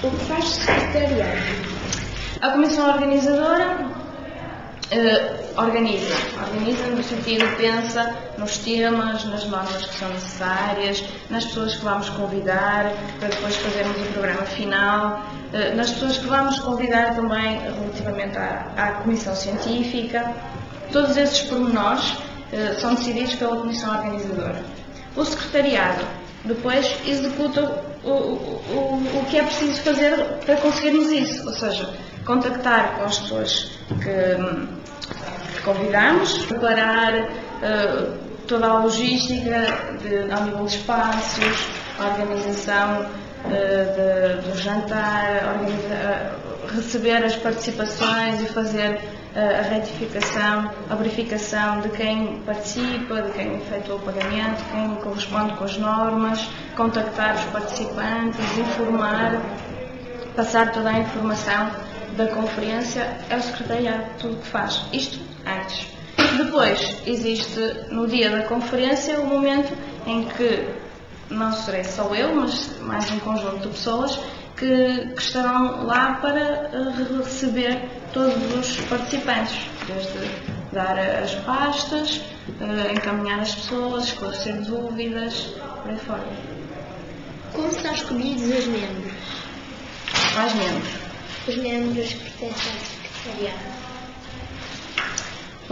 O que faz secretariado? A comissão organizadora organiza no sentido de pensa nos temas, nas normas que são necessárias, nas pessoas que vamos convidar para depois fazermos o programa final, nas pessoas que vamos convidar também relativamente à comissão científica. Todos esses pormenores são decididos pela comissão organizadora. O secretariado depois executa o que é preciso fazer para conseguirmos isso, ou seja, contactar com as pessoas que convidamos, preparar toda a logística ao nível de espaços, a organização do jantar, receber as participações e fazer a retificação, a verificação de quem participa, de quem efetua o pagamento, quem corresponde com as normas, contactar os participantes, informar, passar toda a informação da conferência. É o secretariado tudo o que faz. Isto antes. Depois existe no dia da conferência o momento em que não serei só eu, mas mais um conjunto de pessoas que estarão lá para receber todos os participantes, desde dar as pastas, encaminhar as pessoas, esclarecer dúvidas, por aí fora. Como são escolhidos os membros? Mais membros. Os membros que pertencem ao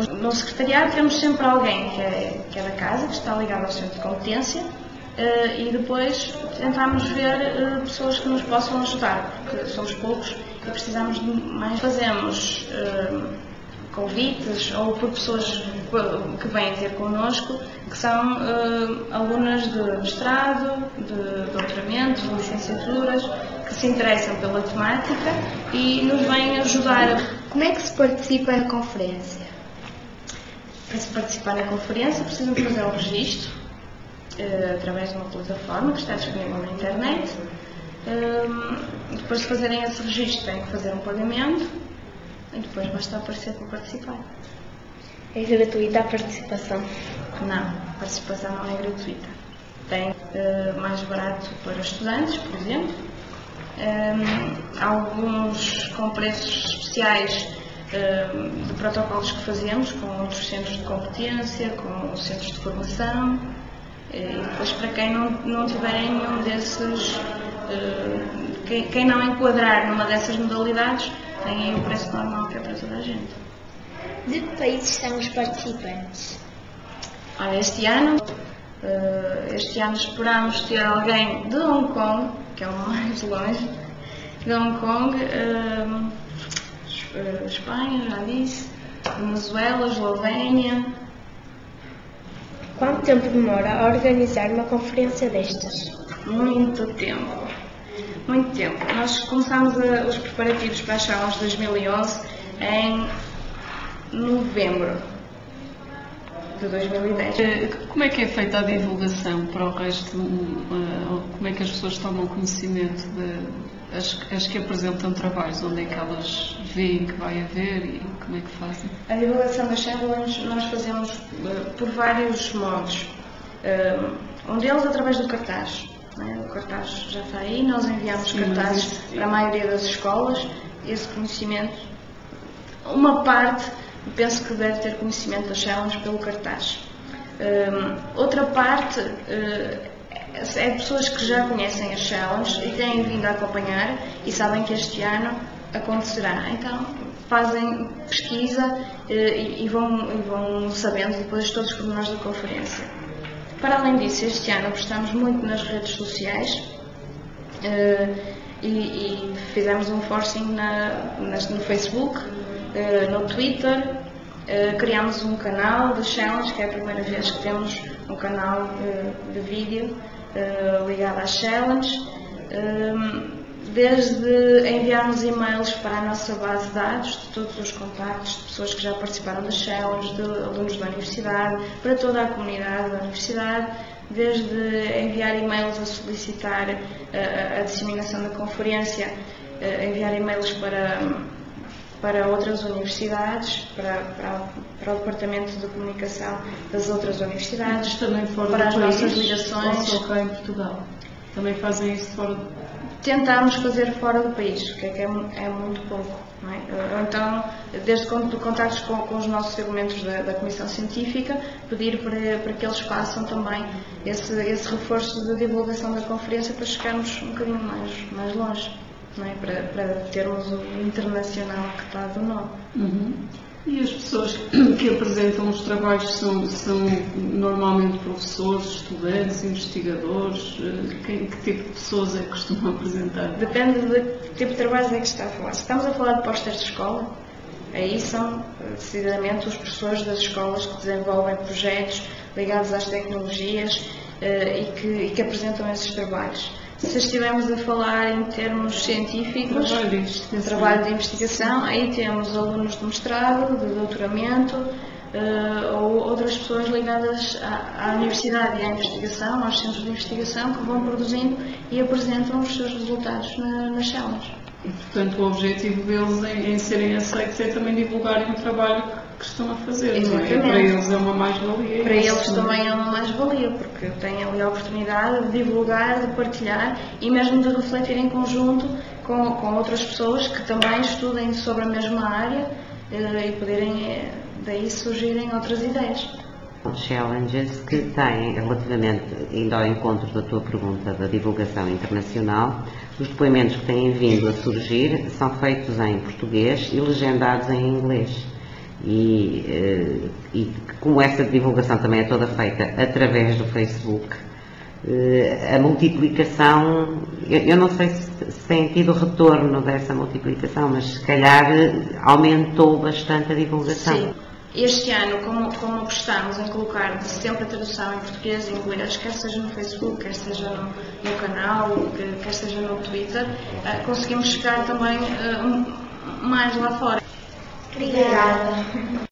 secretariado? No secretariado temos sempre alguém que é da casa, que está ligado ao centro de competência, e depois tentamos ver pessoas que nos possam ajudar, porque somos poucos e precisamos de mais. Fazemos convites ou por pessoas que vêm ter connosco, que são alunas de mestrado, de doutoramento, de licenciaturas, que se interessam pela temática e nos vêm ajudar. Como é que se participa na conferência? Para se participar na conferência precisam fazer um registro através de uma plataforma que está disponível na internet. Depois de fazerem esse registro têm que fazer um pagamento e depois basta aparecer para participar. É gratuita a participação? Não, a participação não é gratuita. Tem mais barato para estudantes, por exemplo. Alguns com preços especiais de protocolos que fazemos com outros centros de competência, com centros de formação. E depois, para quem não tiver nenhum desses, quem não enquadrar numa dessas modalidades, tem o preço normal que é para toda a gente. De que países são os participantes? Olha, este ano esperamos ter alguém de Hong Kong, que é o mais longe, de Hong Kong, Espanha, já disse, Venezuela, Eslovénia. Quanto tempo demora a organizar uma conferência destas? Muito tempo. Muito tempo. Nós começámos os preparativos para as Challenge 2011 em novembro de 2010. Como é que é feita a divulgação para o resto? Como é que as pessoas tomam conhecimento as que apresentam trabalhos? Onde é que elas veem que vai haver e como é que fazem? A divulgação das Challenge nós fazemos por vários modos. Um deles através do cartaz. O cartaz já está aí, nós enviamos cartazes para a maioria das escolas. Esse conhecimento, uma parte, penso que deve ter conhecimento das Challenge pelo cartaz. Outra parte é de pessoas que já conhecem as Challenge e têm vindo a acompanhar e sabem que este ano acontecerá. Então fazem pesquisa e vão sabendo depois todos os pormenores da conferência. Para além disso, este ano apostamos muito nas redes sociais e fizemos um forcing no Facebook, no Twitter. Criámos um canal de Challenge, que é a primeira vez que temos um canal de vídeo ligado às Challenge. Desde enviarmos e-mails para a nossa base de dados de todos os contactos de pessoas que já participaram das Challenge, de alunos da universidade, para toda a comunidade da universidade, desde enviar e-mails a solicitar a disseminação da conferência, enviar e-mails para outras universidades, para o Departamento de Comunicação das outras universidades, também para as nossas ligações. Ou só cá em Portugal? Também fazem isso fora do... Tentamos fazer fora do país, que é muito pouco. Não é? Ou então, desde contactos com os nossos segmentos da Comissão Científica, pedir para que eles façam também esse reforço de divulgação da conferência para chegarmos um bocadinho mais longe, não é? Para termos o internacional que está do nome. Uhum. E as pessoas que apresentam os trabalhos são normalmente professores, estudantes, investigadores? Que tipo de pessoas é que costumam apresentar? Depende de que tipo de trabalhos é que está a falar. Se estamos a falar de pósteres de escola, aí são decididamente os professores das escolas que desenvolvem projetos ligados às tecnologias e que apresentam esses trabalhos. Se estivermos a falar em termos científicos, trabalho de investigação, aí temos alunos de mestrado, de doutoramento, ou outras pessoas ligadas à universidade e à investigação, aos centros de investigação, que vão produzindo e apresentam os seus resultados nas salas. E, portanto, o objetivo deles em serem aceitos é também divulgarem o trabalho que estão a fazer. Exatamente. Não é? Para eles é uma mais-valia. Para eles também é uma mais-valia, porque têm ali a oportunidade de divulgar, de partilhar e mesmo de refletir em conjunto com outras pessoas que também estudem sobre a mesma área e poderem daí surgirem outras ideias. Challenges que têm, relativamente, indo ao encontro da tua pergunta da divulgação internacional, os depoimentos que têm vindo a surgir são feitos em português e legendados em inglês. E como essa divulgação também é toda feita através do Facebook, a multiplicação, eu não sei se tem tido retorno dessa multiplicação, mas se calhar aumentou bastante a divulgação. Sim. Este ano, como apostamos em colocar sempre a tradução em português e inglês, quer seja no Facebook, quer seja no canal, quer seja no Twitter, conseguimos chegar também mais lá fora. Obrigada.